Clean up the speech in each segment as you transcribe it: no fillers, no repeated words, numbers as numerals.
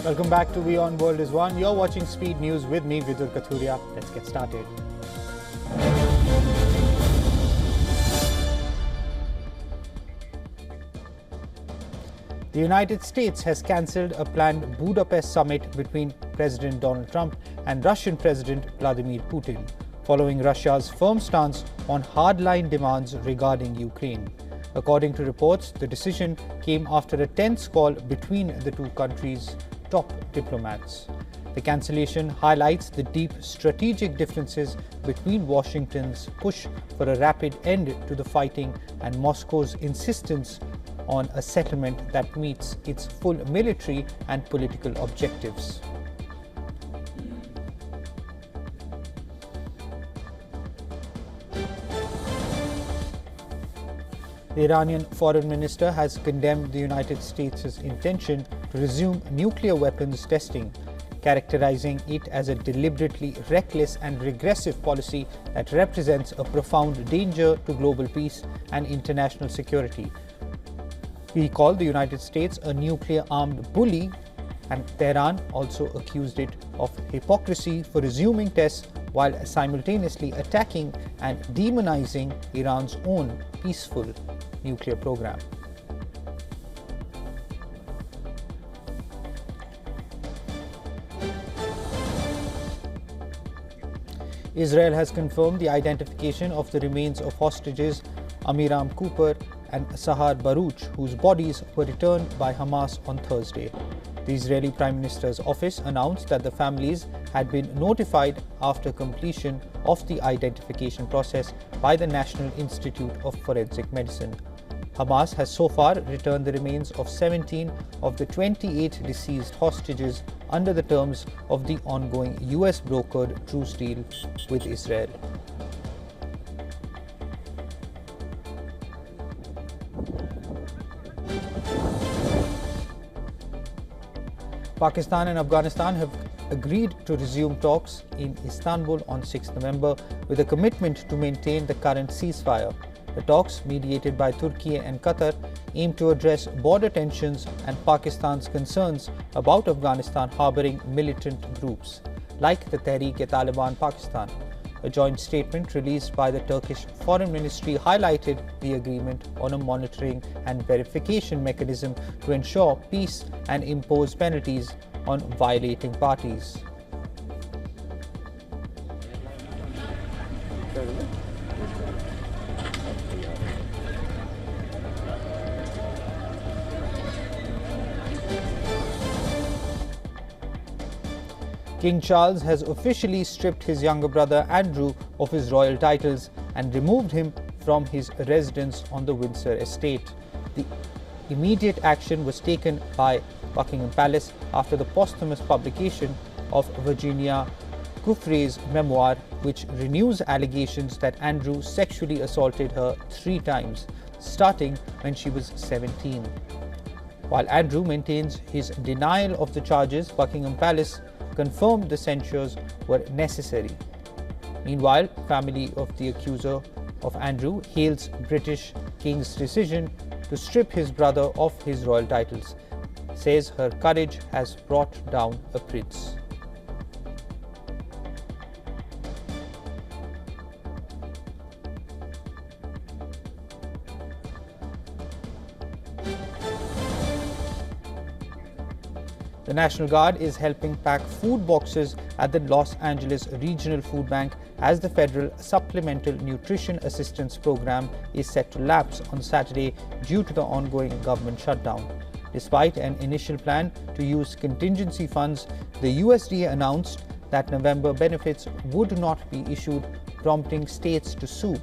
Welcome back to WION World is One. You're watching Speed News with me, Vidur Kathuria. Let's get started. The United States has cancelled a planned Budapest summit between President Donald Trump and Russian President Vladimir Putin, following Russia's firm stance on hardline demands regarding Ukraine. According to reports, the decision came after a tense call between the two countries' top diplomats. The cancellation highlights the deep strategic differences between Washington's push for a rapid end to the fighting and Moscow's insistence on a settlement that meets its full military and political objectives. The Iranian foreign minister has condemned the United States' intention to resume nuclear weapons testing, characterizing it as a deliberately reckless and regressive policy that represents a profound danger to global peace and international security. He called the United States a nuclear-armed bully, and Tehran also accused it of hypocrisy for resuming tests while simultaneously attacking and demonizing Iran's own peaceful nuclear program. Israel has confirmed the identification of the remains of hostages Amiram Cooper and Sahar Baruch, whose bodies were returned by Hamas on Thursday. The Israeli Prime Minister's office announced that the families had been notified after completion of the identification process by the National Institute of Forensic Medicine. Hamas has so far returned the remains of 17 of the 28 deceased hostages under the terms of the ongoing US-brokered truce deal with Israel. Pakistan and Afghanistan have agreed to resume talks in Istanbul on 6 November with a commitment to maintain the current ceasefire. The talks, mediated by Turkey and Qatar, aim to address border tensions and Pakistan's concerns about Afghanistan harboring militant groups, like the Tehreek-e-Taliban Pakistan. A joint statement released by the Turkish Foreign Ministry highlighted the agreement on a monitoring and verification mechanism to ensure peace and impose penalties on violating parties. King Charles has officially stripped his younger brother Andrew of his royal titles and removed him from his residence on the Windsor estate. The immediate action was taken by Buckingham Palace after the posthumous publication of Virginia Giuffre's memoir, which renews allegations that Andrew sexually assaulted her 3 times, starting when she was 17. While Andrew maintains his denial of the charges, Buckingham Palace confirmed the censures were necessary. Meanwhile, family of the accuser of Andrew hails British King's decision to strip his brother of his royal titles, says her courage has brought down a prince. The National Guard is helping pack food boxes at the Los Angeles Regional Food Bank as the federal Supplemental Nutrition Assistance Program is set to lapse on Saturday due to the ongoing government shutdown. Despite an initial plan to use contingency funds, the USDA announced that November benefits would not be issued, prompting states to sue.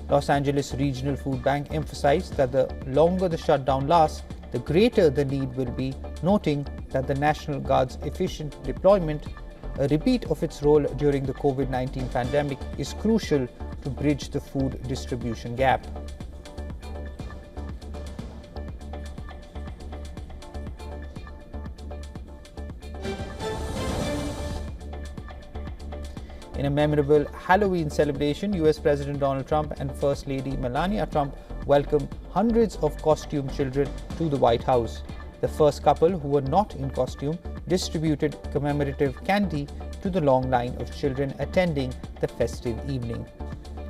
Los Angeles Regional Food Bank emphasized that the longer the shutdown lasts, the greater the need will be, noting that the National Guard's efficient deployment, a repeat of its role during the COVID-19 pandemic, is crucial to bridge the food distribution gap. In a memorable Halloween celebration, US President Donald Trump and First Lady Melania Trump welcomed hundreds of costume children to the White House. The first couple, who were not in costume, distributed commemorative candy to the long line of children attending the festive evening.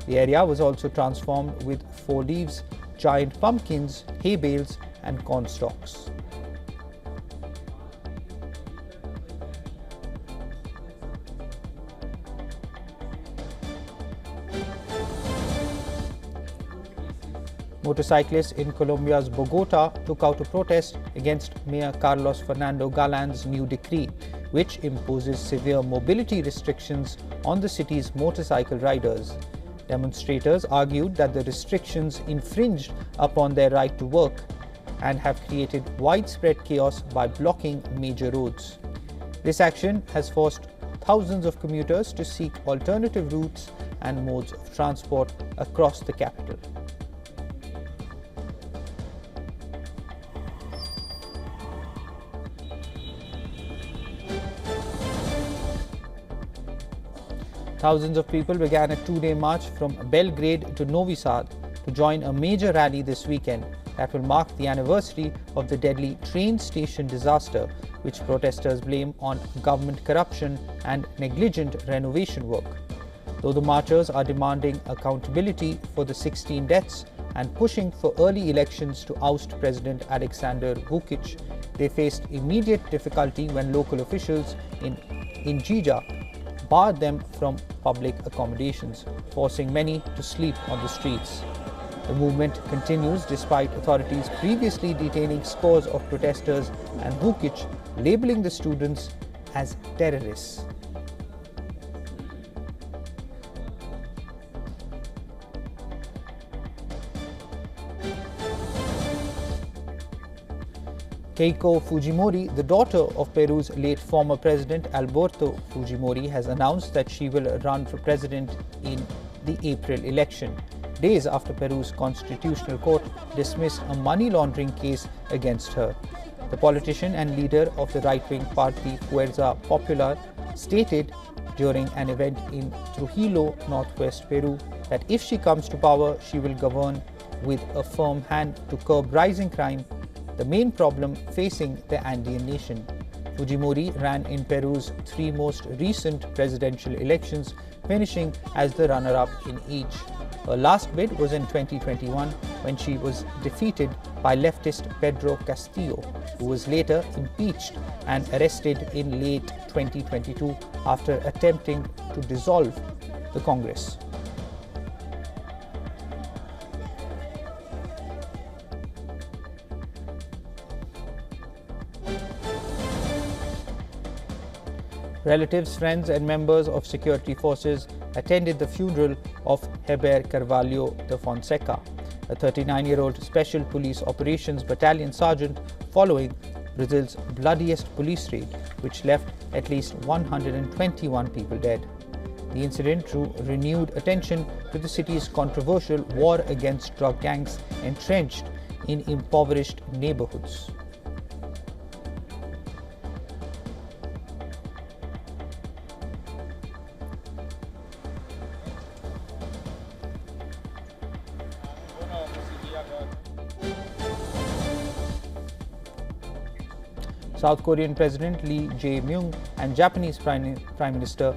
The area was also transformed with 4 leaves, giant pumpkins, hay bales, and corn stalks. Motorcyclists in Colombia's Bogota took out a protest against Mayor Carlos Fernando Galan's new decree, which imposes severe mobility restrictions on the city's motorcycle riders. Demonstrators argued that the restrictions infringed upon their right to work and have created widespread chaos by blocking major roads. This action has forced thousands of commuters to seek alternative routes and modes of transport across the capital. Thousands of people began a 2-day march from Belgrade to Novi Sad to join a major rally this weekend that will mark the anniversary of the deadly train station disaster, which protesters blame on government corruption and negligent renovation work. Though the marchers are demanding accountability for the 16 deaths and pushing for early elections to oust President Aleksandar Vučić, they faced immediate difficulty when local officials in Inđija barred them from public accommodations, forcing many to sleep on the streets. The movement continues despite authorities previously detaining scores of protesters and Vučić labeling the students as terrorists. Keiko Fujimori, the daughter of Peru's late former president Alberto Fujimori, has announced that she will run for president in the April election, days after Peru's constitutional court dismissed a money laundering case against her. The politician and leader of the right-wing party Fuerza Popular stated during an event in Trujillo, northwest Peru, that if she comes to power, she will govern with a firm hand to curb rising crime, the main problem facing the Andean nation. Fujimori ran in Peru's 3 most recent presidential elections, finishing as the runner-up in each. Her last bid was in 2021 when she was defeated by leftist Pedro Castillo, who was later impeached and arrested in late 2022 after attempting to dissolve the Congress. Relatives, friends and members of security forces attended the funeral of Heber Carvalho de Fonseca, a 39-year-old Special Police Operations Battalion sergeant, following Brazil's bloodiest police raid, which left at least 121 people dead. The incident drew renewed attention to the city's controversial war against drug gangs entrenched in impoverished neighborhoods. South Korean President Lee Jae-myung and Japanese Prime Minister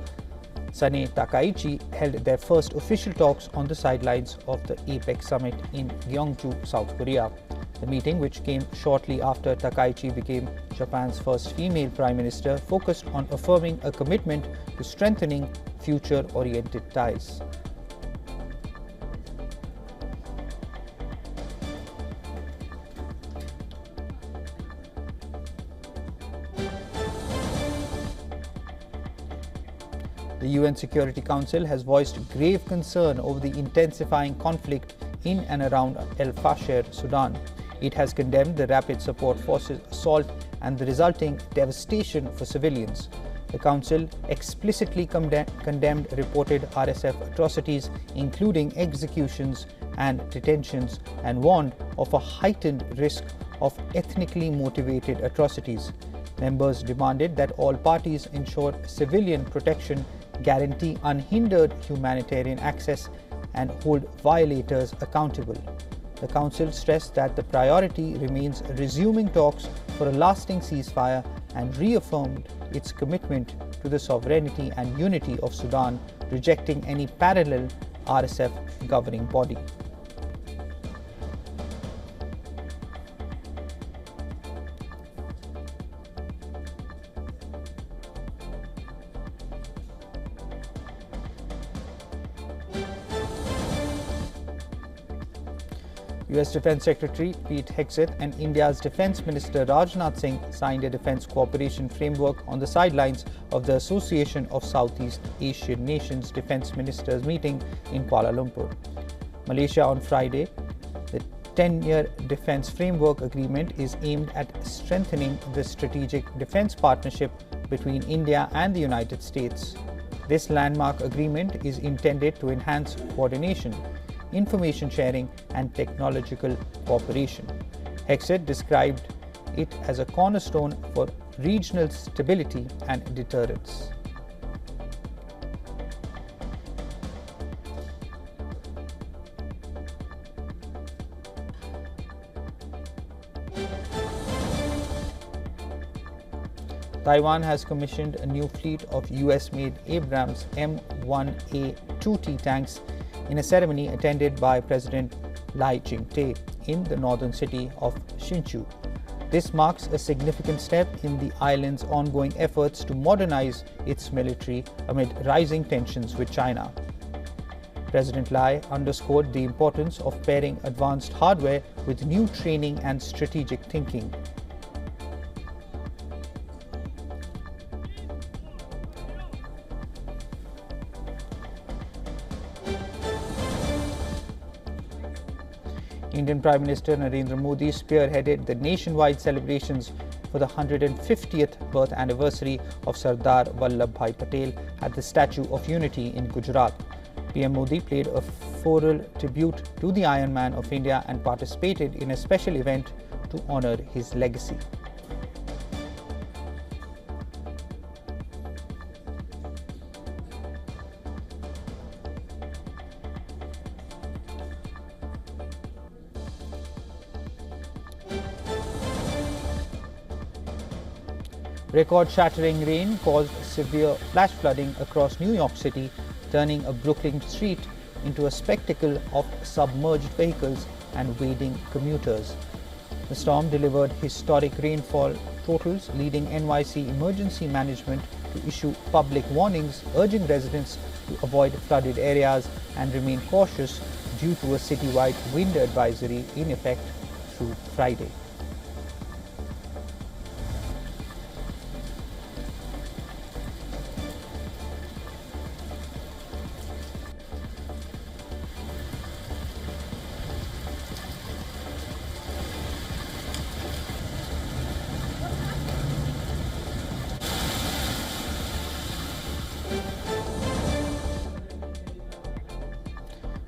Sane Takaichi held their first official talks on the sidelines of the APEC summit in Gyeongju, South Korea. The meeting, which came shortly after Takaichi became Japan's first female prime minister, focused on affirming a commitment to strengthening future-oriented ties. The UN Security Council has voiced grave concern over the intensifying conflict in and around El Fasher, Sudan. It has condemned the Rapid Support Forces' assault and the resulting devastation for civilians. The Council explicitly condemned reported RSF atrocities, including executions and detentions, and warned of a heightened risk of ethnically motivated atrocities. Members demanded that all parties ensure civilian protection, guarantee unhindered humanitarian access, and hold violators accountable. The Council stressed that the priority remains resuming talks for a lasting ceasefire and reaffirmed its commitment to the sovereignty and unity of Sudan, rejecting any parallel RSF governing body. US Defense Secretary Pete Hegseth and India's Defense Minister Rajnath Singh signed a defense cooperation framework on the sidelines of the Association of Southeast Asian Nations Defense Ministers meeting in Kuala Lumpur, Malaysia on Friday. The 10-year defense framework agreement is aimed at strengthening the strategic defense partnership between India and the United States. This landmark agreement is intended to enhance coordination, information sharing and technological cooperation. Hegseth described it as a cornerstone for regional stability and deterrence. Taiwan has commissioned a new fleet of US-made Abrams M1A2T tanks in a ceremony attended by President Lai Ching-te in the northern city of Hsinchu. This marks a significant step in the island's ongoing efforts to modernize its military amid rising tensions with China. President Lai underscored the importance of pairing advanced hardware with new training and strategic thinking. Indian Prime Minister Narendra Modi spearheaded the nationwide celebrations for the 150th birth anniversary of Sardar Patel at the Statue of Unity in Gujarat. PM Modi played a floral tribute to the Iron Man of India and participated in a special event to honor his legacy. Record-shattering rain caused severe flash flooding across New York City, turning a Brooklyn street into a spectacle of submerged vehicles and wading commuters. The storm delivered historic rainfall totals, leading NYC Emergency Management to issue public warnings urging residents to avoid flooded areas and remain cautious due to a citywide wind advisory in effect through Friday.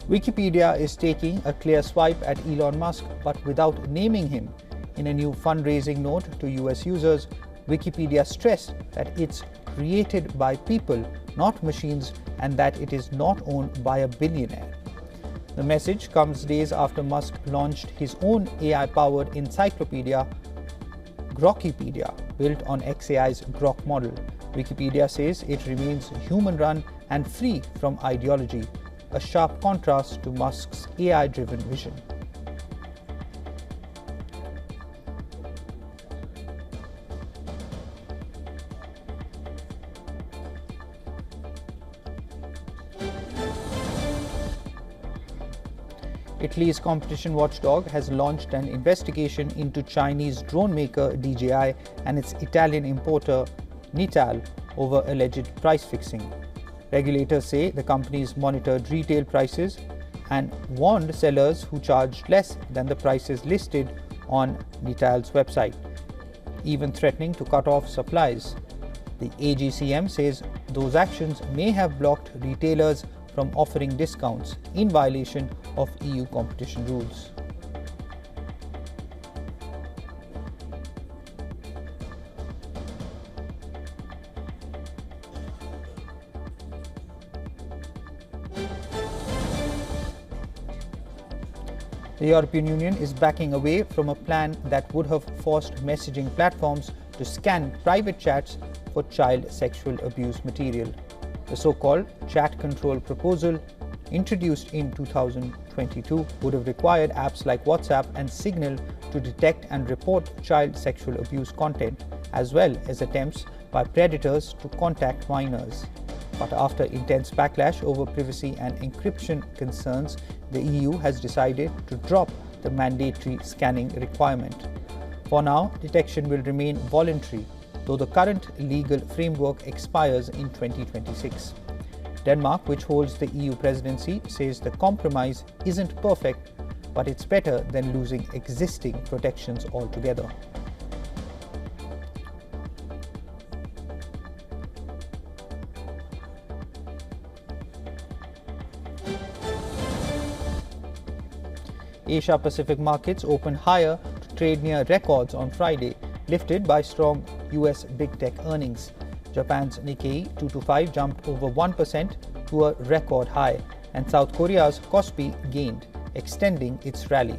Wikipedia is taking a clear swipe at Elon Musk, but without naming him. In a new fundraising note to US users, Wikipedia stressed that it's created by people, not machines, and that it is not owned by a billionaire. The message comes days after Musk launched his own AI-powered encyclopedia, Grokipedia, built on xAI's Grok model. Wikipedia says it remains human-run and free from ideology, a sharp contrast to Musk's AI-driven vision. Italy's competition watchdog has launched an investigation into Chinese drone maker DJI and its Italian importer Nital over alleged price fixing. Regulators say the companies monitored retail prices and warned sellers who charged less than the prices listed on Nital's website, even threatening to cut off supplies. The AGCM says those actions may have blocked retailers from offering discounts in violation of EU competition rules. The European Union is backing away from a plan that would have forced messaging platforms to scan private chats for child sexual abuse material. The so-called chat control proposal, introduced in 2022, would have required apps like WhatsApp and Signal to detect and report child sexual abuse content, as well as attempts by predators to contact minors. But after intense backlash over privacy and encryption concerns, the EU has decided to drop the mandatory scanning requirement. For now, detection will remain voluntary, though the current legal framework expires in 2026. Denmark, which holds the EU presidency, says the compromise isn't perfect, but it's better than losing existing protections altogether. Asia-Pacific markets opened higher to trade near records on Friday, lifted by strong US big tech earnings. Japan's Nikkei 225 jumped over 1% to a record high, and South Korea's Kospi gained, extending its rally.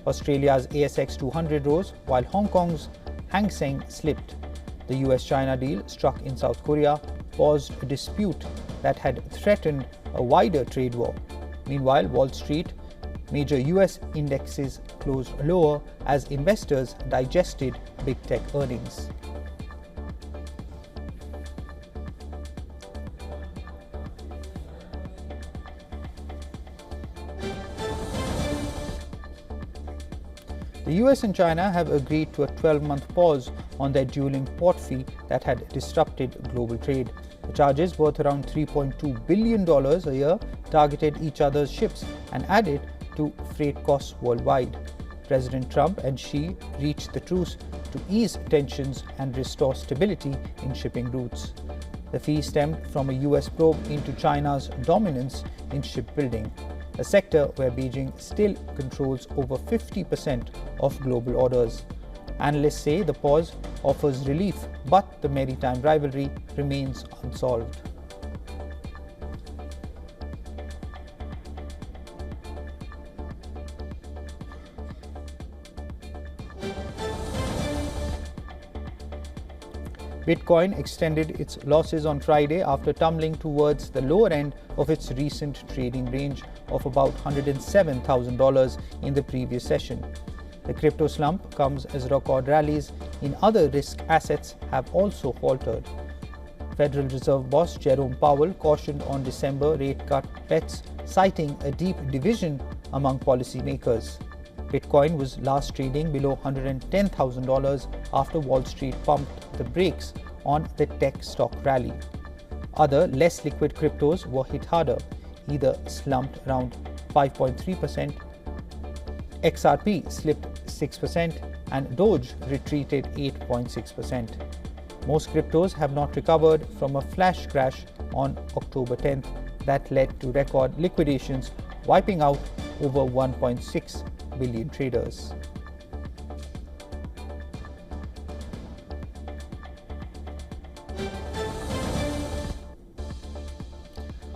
Australia's ASX 200 rose, while Hong Kong's Hang Seng slipped. The US-China deal struck in South Korea paused a dispute that had threatened a wider trade war. Meanwhile, Wall Street, major US indexes closed lower as investors digested big tech earnings. The US and China have agreed to a 12-month pause on their dueling port fee that had disrupted global trade. The charges, worth around $3.2 billion a year, targeted each other's ships and added to freight costs worldwide. President Trump and Xi reached the truce to ease tensions and restore stability in shipping routes. The fee stemmed from a US probe into China's dominance in shipbuilding, a sector where Beijing still controls over 50% of global orders. Analysts say the pause offers relief, but the maritime rivalry remains unsolved. Bitcoin extended its losses on Friday after tumbling towards the lower end of its recent trading range of about $107,000 in the previous session. The crypto slump comes as record rallies in other risk assets have also faltered. Federal Reserve boss Jerome Powell cautioned on December rate cut bets, citing a deep division among policymakers. Bitcoin was last trading below $110,000 after Wall Street pumped the brakes on the tech stock rally. Other less liquid cryptos were hit harder. Ether slumped around 5.3%, XRP slipped 6%, and Doge retreated 8.6%. Most cryptos have not recovered from a flash crash on October 10th that led to record liquidations, wiping out over 1.6 billion traders.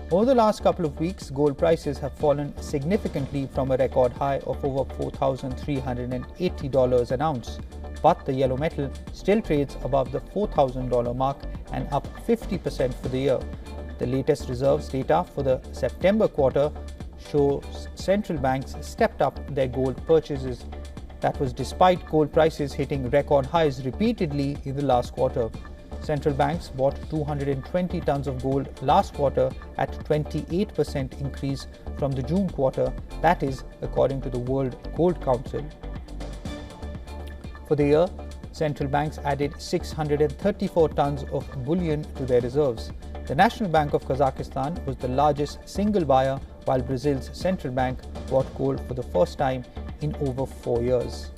Over the last couple of weeks, gold prices have fallen significantly from a record high of over $4,380 an ounce, but the yellow metal still trades above the $4,000 mark and up 50% for the year. The latest reserves data for the September quarter shows central banks stepped up their gold purchases. That was despite gold prices hitting record highs repeatedly in the last quarter. Central banks bought 220 tons of gold last quarter at 28% increase from the June quarter, that is, according to the World Gold Council. For the year, central banks added 634 tons of bullion to their reserves. The National Bank of Kazakhstan was the largest single buyer, while Brazil's central bank bought gold for the first time in over 4 years.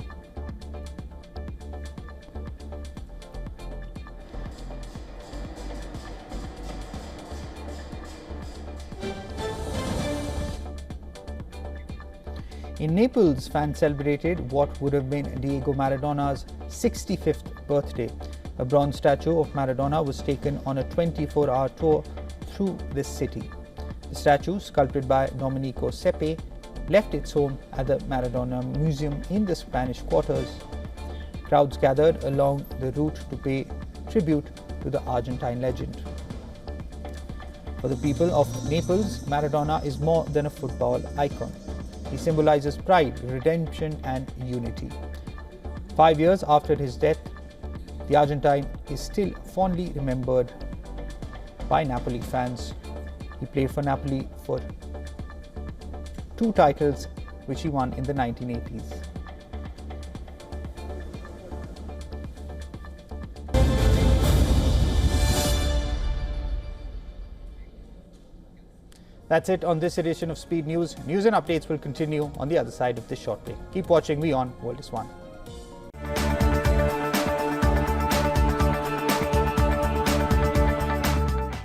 In Naples, fans celebrated what would have been Diego Maradona's 65th birthday. A bronze statue of Maradona was taken on a 24-hour tour through this city. The statue, sculpted by Domenico Sepe, left its home at the Maradona Museum in the Spanish Quarters. Crowds gathered along the route to pay tribute to the Argentine legend. For the people of Naples, Maradona is more than a football icon. He symbolizes pride, redemption, and unity. 5 years after his death, the Argentine is still fondly remembered by Napoli fans. He played for Napoli for 2 titles, which he won in the 1980s. That's it on this edition of Speed News. News and updates will continue on the other side of this short break. Keep watching WION World is One.